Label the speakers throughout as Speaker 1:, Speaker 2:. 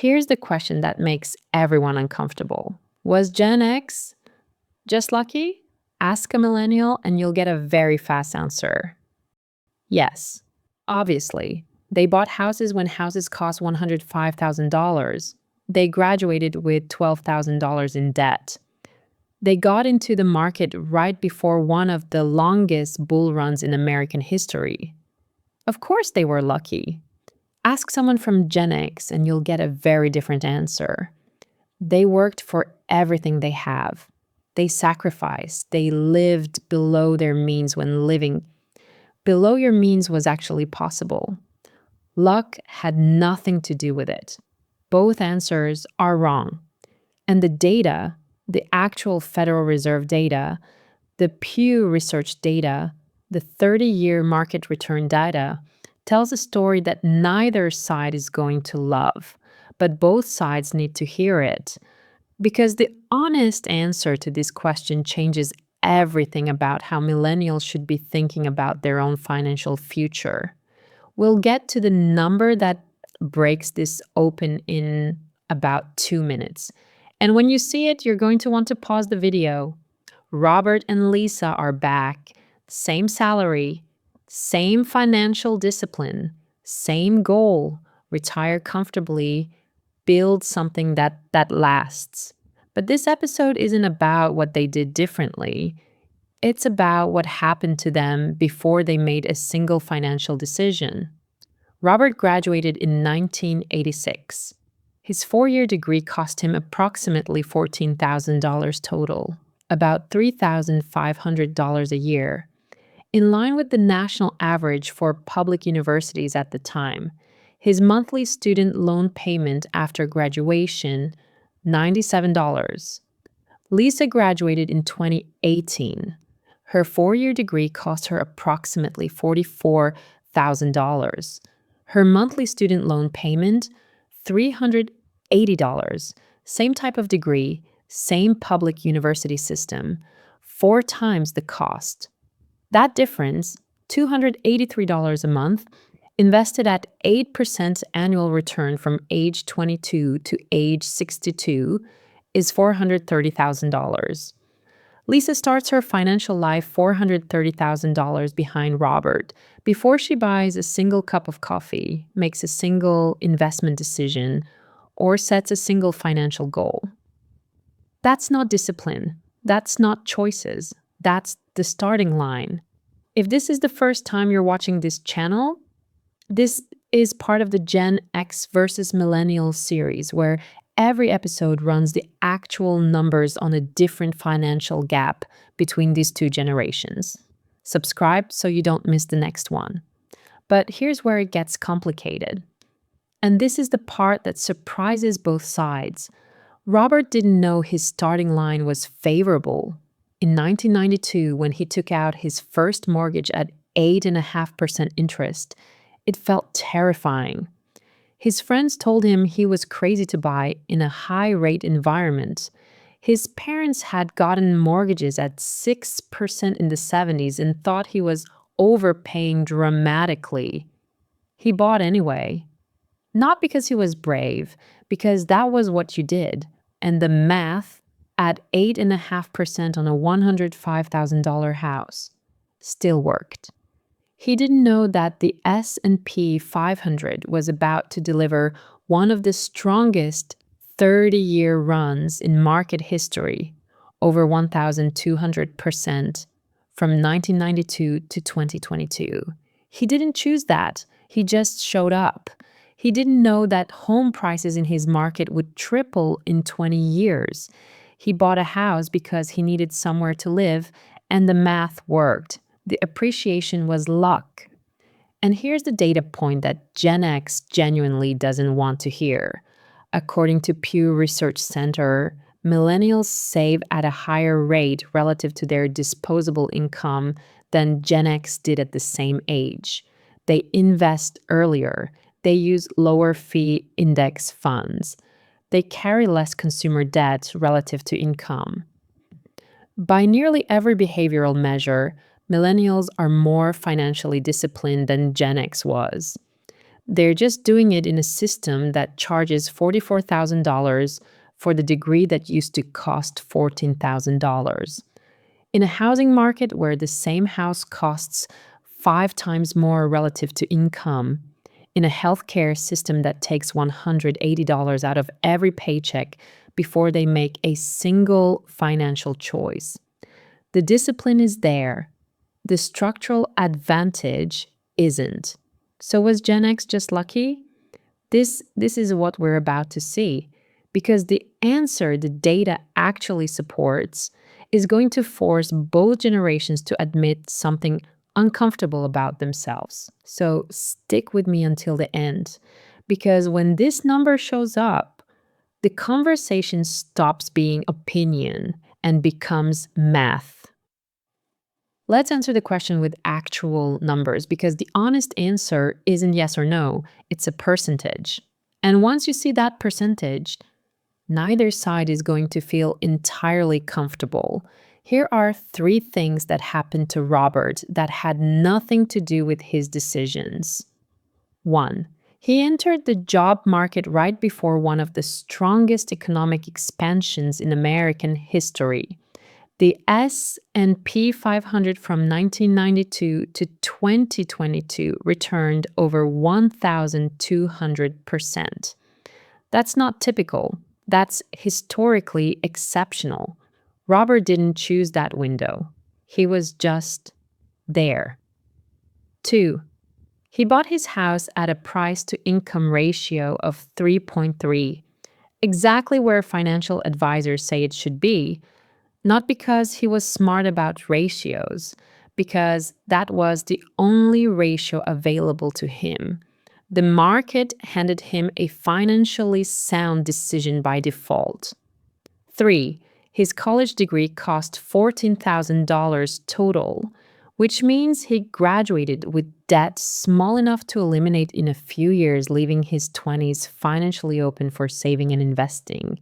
Speaker 1: Here's the question that makes everyone uncomfortable. Was Gen X just lucky? Ask a millennial and you'll get a very fast answer. Yes, obviously. They bought houses when houses cost $105,000. They graduated with $12,000 in debt. They got into the market right before one of the longest bull runs in American history. Of course, they were lucky. Ask someone from Gen X and you'll get a very different answer. They worked for everything they have. They sacrificed. They lived below their means when living below your means was actually possible. Luck had nothing to do with it. Both answers are wrong. And the data, the actual Federal Reserve data, the Pew Research data, the 30-year market return data, tells a story that neither side is going to love, but both sides need to hear it. Because the honest answer to this question changes everything about how millennials should be thinking about their own financial future. We'll get to the number that breaks this open in about 2 minutes. And when you see it, you're going to want to pause the video. Robert and Lisa are back. Same salary, same financial discipline, same goal. Retire comfortably, build something that lasts. But this episode isn't about what they did differently. It's about what happened to them before they made a single financial decision. Robert graduated in 1986. His 4-year degree cost him approximately $14,000 total, about $3,500 a year, in line with the national average for public universities at the time. His monthly student loan payment after graduation, $97. Lisa graduated in 2018. Her 4-year degree cost her approximately $44,000. Her monthly student loan payment, $380. Same type of degree, same public university system, 4 times the cost. That difference, $283 a month, invested at 8% annual return from age 22 to age 62, is $430,000. Lisa starts her financial life $430,000 behind Robert before she buys a single cup of coffee, makes a single investment decision, or sets a single financial goal. That's not discipline. That's not choices. That's the starting line. If this is the first time you're watching this channel, this is part of the Gen X versus Millennials series, where every episode runs the actual numbers on a different financial gap between these two generations. Subscribe so you don't miss the next one. But here's where it gets complicated. And this is the part that surprises both sides. Robert didn't know his starting line was favorable. In 1992, when he took out his first mortgage at 8.5% interest, it felt terrifying. His friends told him he was crazy to buy in a high-rate environment. His parents had gotten mortgages at 6% in the 70s and thought he was overpaying dramatically. He bought anyway. Not because he was brave, because that was what you did. And the math, at 8.5% on a $105,000 house, still worked. He didn't know that the S&P 500 was about to deliver one of the strongest 30-year runs in market history, over 1,200% from 1992 to 2022. He didn't choose that. He just showed up. He didn't know that home prices in his market would triple in 20 years. He bought a house because he needed somewhere to live, and the math worked. The appreciation was luck. And here's the data point that Gen X genuinely doesn't want to hear. According to Pew Research Center, millennials save at a higher rate relative to their disposable income than Gen X did at the same age. They invest earlier. They use lower fee index funds. They carry less consumer debt relative to income. By nearly every behavioral measure, millennials are more financially disciplined than Gen X was. They're just doing it in a system that charges $44,000 for the degree that used to cost $14,000. In a housing market where the same house costs 5 times more relative to income, in a healthcare system that takes $180 out of every paycheck before they make a single financial choice. The discipline is there. The structural advantage isn't. So was Gen X just lucky? This is what we're about to see, because the answer the data actually supports is going to force both generations to admit something uncomfortable about themselves. So stick with me until the end, because when this number shows up, the conversation stops being opinion and becomes math. Let's answer the question with actual numbers, because the honest answer isn't yes or no, it's a percentage. And once you see that percentage, neither side is going to feel entirely comfortable. Here are 3 things that happened to Robert that had nothing to do with his decisions. 1. He entered the job market right before one of the strongest economic expansions in American history. The S&P 500 from 1992 to 2022 returned over 1,200%. That's not typical. That's historically exceptional. Robert didn't choose that window. He was just there. 2. He bought his house at a price to income ratio of 3.3, exactly where financial advisors say it should be, not because he was smart about ratios, because that was the only ratio available to him. The market handed him a financially sound decision by default. 3. His college degree cost $14,000 total, which means he graduated with debt small enough to eliminate in a few years, leaving his 20s financially open for saving and investing.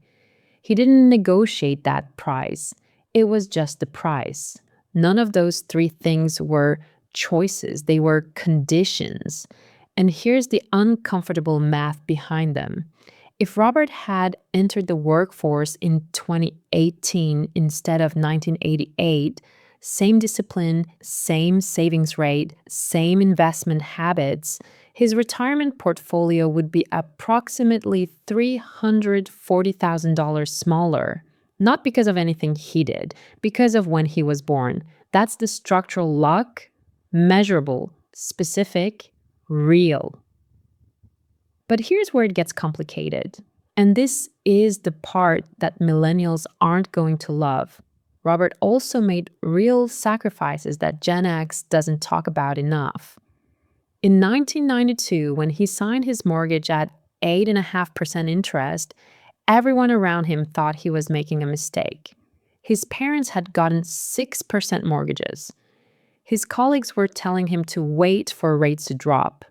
Speaker 1: He didn't negotiate that price. It was just the price. None of those 3 things were choices, they were conditions. And here's the uncomfortable math behind them. If Robert had entered the workforce in 2018 instead of 1988, same discipline, same savings rate, same investment habits, his retirement portfolio would be approximately $340,000 smaller. Not because of anything he did, because of when he was born. That's the structural luck, measurable, specific, real. But here's where it gets complicated. And this is the part that millennials aren't going to love. Robert also made real sacrifices that Gen X doesn't talk about enough. In 1992, when he signed his mortgage at 8.5% interest, everyone around him thought he was making a mistake. His parents had gotten 6% mortgages. His colleagues were telling him to wait for rates to drop.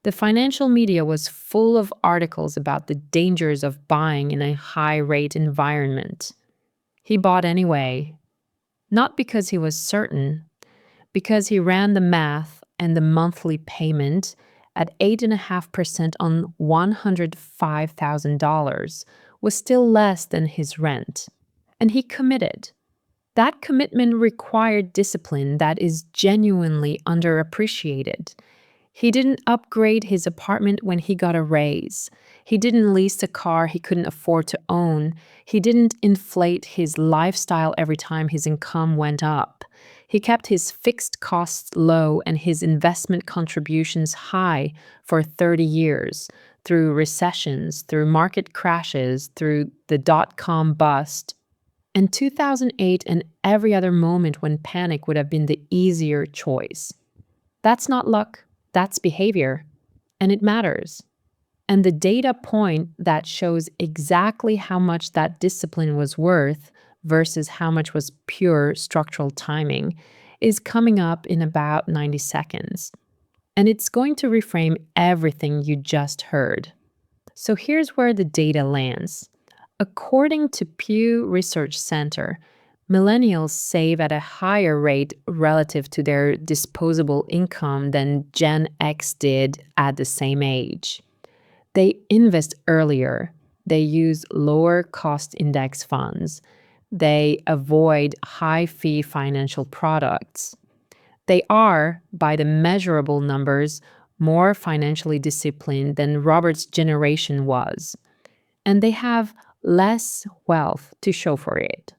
Speaker 1: The financial media was full of articles about the dangers of buying in a high-rate environment. He bought anyway, not because he was certain, because he ran the math, and the monthly payment at 8.5% on $105,000 was still less than his rent. And he committed. That commitment required discipline that is genuinely underappreciated. He didn't upgrade his apartment when he got a raise. He didn't lease a car he couldn't afford to own. He didn't inflate his lifestyle every time his income went up. He kept his fixed costs low and his investment contributions high for 30 years, through recessions, through market crashes, through the dot-com bust. And 2008 and every other moment when panic would have been the easier choice. That's not luck. That's behavior, and it matters. And the data point that shows exactly how much that discipline was worth versus how much was pure structural timing is coming up in about 90 seconds. And it's going to reframe everything you just heard. So here's where the data lands. According to Pew Research Center, Millennials save at a higher rate relative to their disposable income than Gen X did at the same age. They invest earlier. They use lower cost index funds. They avoid high fee financial products. They are, by the measurable numbers, more financially disciplined than Robert's generation was. And they have less wealth to show for it.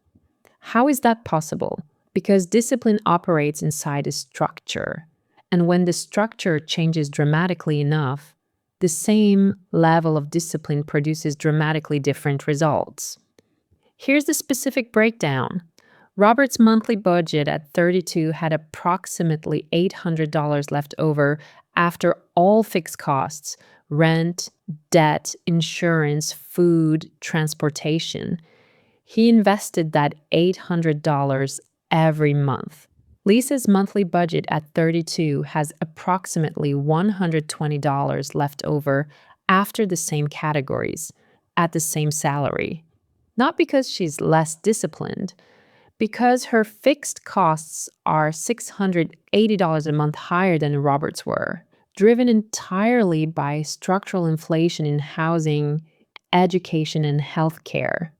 Speaker 1: How is that possible? Because discipline operates inside a structure. And when the structure changes dramatically enough, the same level of discipline produces dramatically different results. Here's the specific breakdown. Robert's monthly budget at 32 had approximately $800 left over after all fixed costs: rent, debt, insurance, food, transportation. He invested that $800 every month. Lisa's monthly budget at 32 has approximately $120 left over after the same categories, at the same salary. Not because she's less disciplined, because her fixed costs are $680 a month higher than Robert's were, driven entirely by structural inflation in housing, education, and healthcare.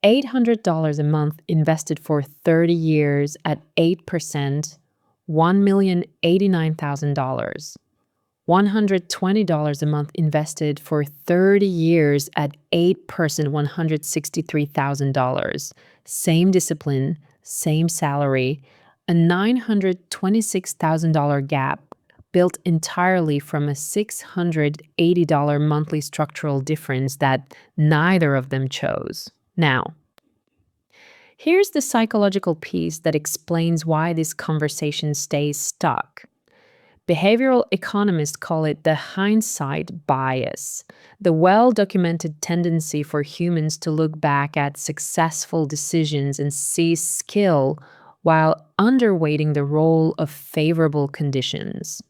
Speaker 1: $800 a month invested for 30 years at 8%, $1,089,000. $120 a month invested for 30 years at 8%, $163,000. Same discipline, same salary, a $926,000 gap built entirely from a $680 monthly structural difference that neither of them chose. Now, here's the psychological piece that explains why this conversation stays stuck. Behavioral economists call it the hindsight bias, the well-documented tendency for humans to look back at successful decisions and see skill while underweighting the role of favorable conditions.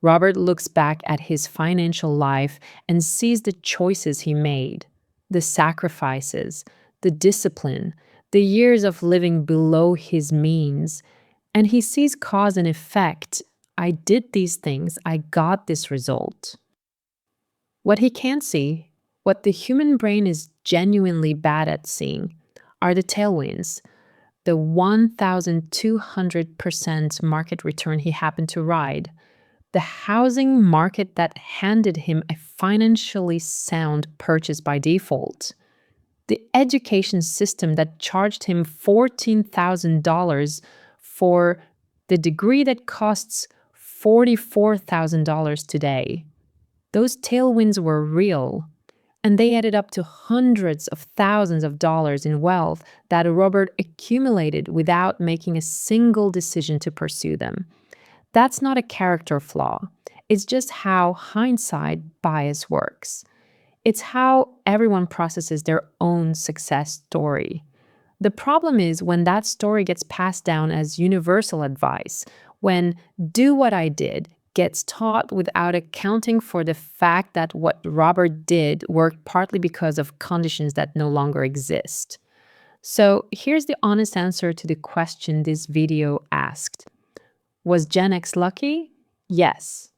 Speaker 1: Robert looks back at his financial life and sees the choices he made, the sacrifices, the discipline, the years of living below his means, and he sees cause and effect. I did these things, I got this result. What he can't see, what the human brain is genuinely bad at seeing, are the tailwinds, the 1,200% market return he happened to ride, the housing market that handed him a financially sound purchase by default, the education system that charged him $14,000 for the degree that costs $44,000 today. Those tailwinds were real, and they added up to hundreds of thousands of dollars in wealth that Robert accumulated without making a single decision to pursue them. That's not a character flaw. It's just how hindsight bias works. It's how everyone processes their own success story. The problem is when that story gets passed down as universal advice, when "do what I did" gets taught without accounting for the fact that what Robert did worked partly because of conditions that no longer exist. So here's the honest answer to the question this video asked. Was Gen X lucky? Yes.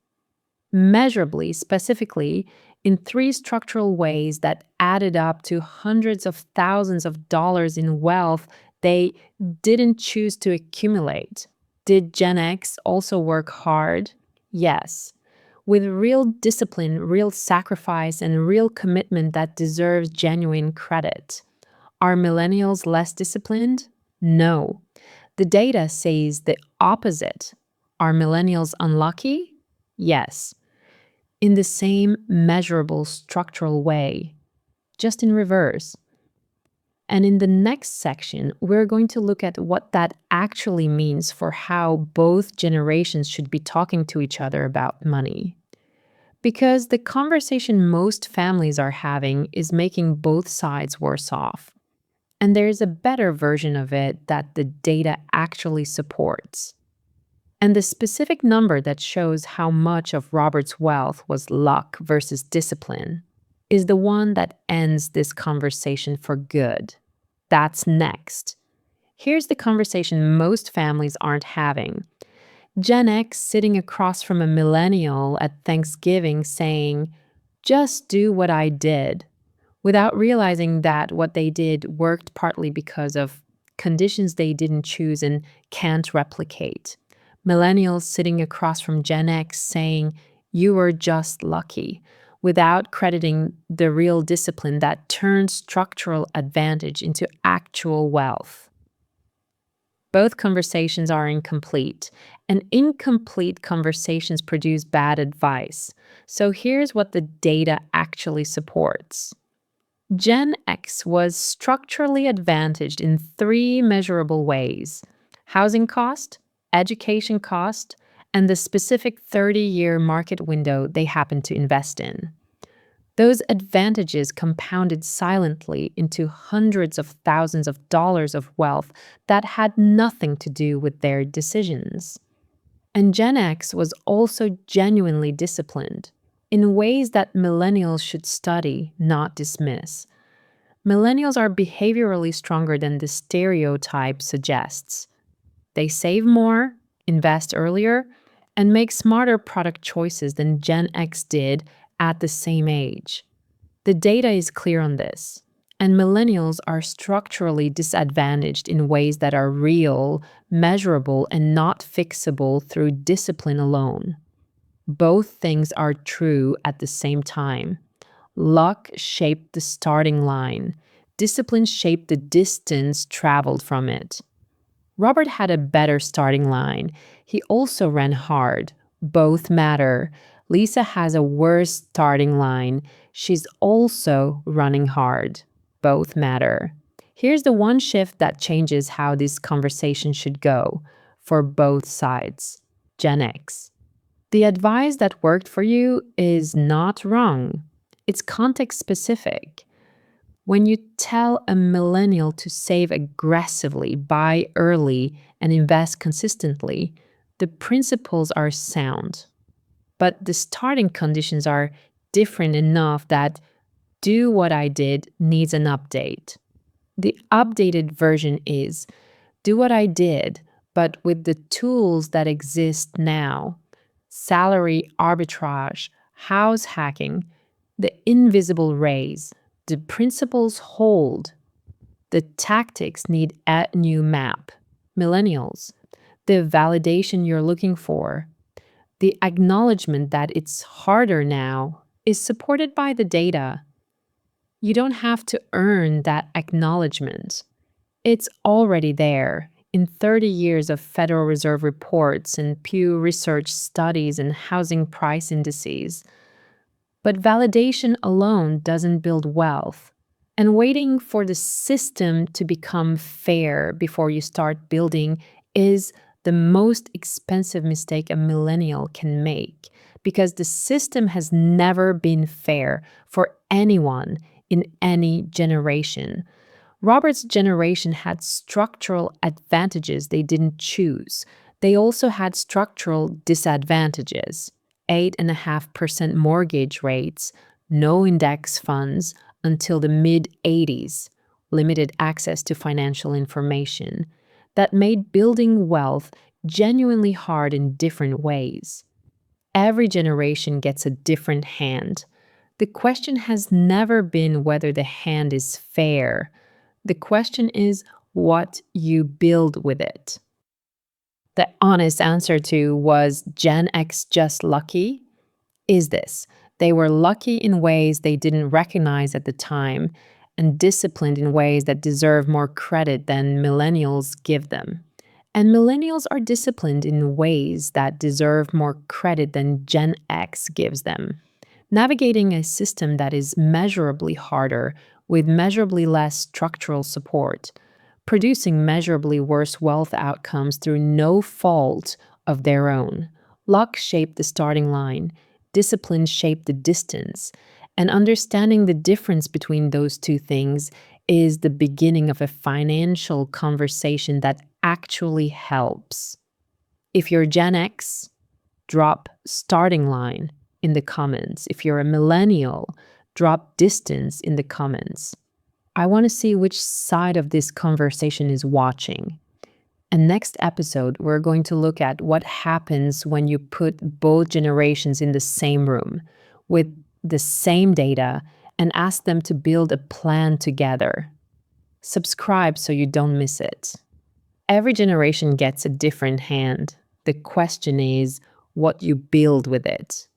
Speaker 1: Measurably, specifically, in 3 structural ways that added up to hundreds of thousands of dollars in wealth they didn't choose to accumulate. Did Gen X also work hard? Yes. With real discipline, real sacrifice, and real commitment that deserves genuine credit. Are millennials less disciplined? No. The data says the opposite. Are millennials unlucky? Yes. In the same measurable structural way, just in reverse. And in the next section, we're going to look at what that actually means for how both generations should be talking to each other about money. Because the conversation most families are having is making both sides worse off. And there's a better version of it that the data actually supports. And the specific number that shows how much of Robert's wealth was luck versus discipline is the one that ends this conversation for good. That's next. Here's the conversation most families aren't having. Gen X sitting across from a millennial at Thanksgiving saying, "Just do what I did," without realizing that what they did worked partly because of conditions they didn't choose and can't replicate. Millennials sitting across from Gen X saying, "You were just lucky," without crediting the real discipline that turned structural advantage into actual wealth. Both conversations are incomplete, and incomplete conversations produce bad advice. So here's what the data actually supports. Gen X was structurally advantaged in three measurable ways: housing cost, education cost, and the specific 30-year market window they happened to invest in. Those advantages compounded silently into hundreds of thousands of dollars of wealth that had nothing to do with their decisions. And Gen X was also genuinely disciplined in ways that millennials should study, not dismiss. Millennials are behaviorally stronger than the stereotype suggests. They save more, invest earlier, and make smarter product choices than Gen X did at the same age. The data is clear on this, and millennials are structurally disadvantaged in ways that are real, measurable, and not fixable through discipline alone. Both things are true at the same time. Luck shaped the starting line. Discipline shaped the distance traveled from it. Robert had a better starting line. He also ran hard. Both matter. Lisa has a worse starting line. She's also running hard. Both matter. Here's the one shift that changes how this conversation should go for both sides. Gen X. The advice that worked for you is not wrong. It's context specific. When you tell a millennial to save aggressively, buy early, and invest consistently, the principles are sound. But the starting conditions are different enough that "do what I did" needs an update. The updated version is "do what I did, but with the tools that exist now: salary arbitrage, house hacking, the invisible raise. The principles hold. The tactics need a new map." Millennials, the validation you're looking for, the acknowledgement that it's harder now, is supported by the data. You don't have to earn that acknowledgement. It's already there in 30 years of Federal Reserve reports and Pew Research studies and housing price indices. But validation alone doesn't build wealth. And waiting for the system to become fair before you start building is the most expensive mistake a millennial can make, because the system has never been fair for anyone in any generation. Robert's generation had structural advantages they didn't choose. They also had structural disadvantages: 8.5% mortgage rates, no index funds until the mid 80s, limited access to financial information, that made building wealth genuinely hard in different ways. Every generation gets a different hand. The question has never been whether the hand is fair. The question is what you build with it. The honest answer to "was Gen X just lucky?" is this: they were lucky in ways they didn't recognize at the time, and disciplined in ways that deserve more credit than millennials give them. And millennials are disciplined in ways that deserve more credit than Gen X gives them. Navigating a system that is measurably harder with measurably less structural support, producing measurably worse wealth outcomes through no fault of their own. Luck shaped the starting line, discipline shaped the distance, and understanding the difference between those two things is the beginning of a financial conversation that actually helps. If you're Gen X, drop starting line in the comments. If you're a millennial, drop distance in the comments. I want to see which side of this conversation is watching. And next episode, we're going to look at what happens when you put both generations in the same room with the same data and ask them to build a plan together. Subscribe so you don't miss it. Every generation gets a different hand. The question is what you build with it.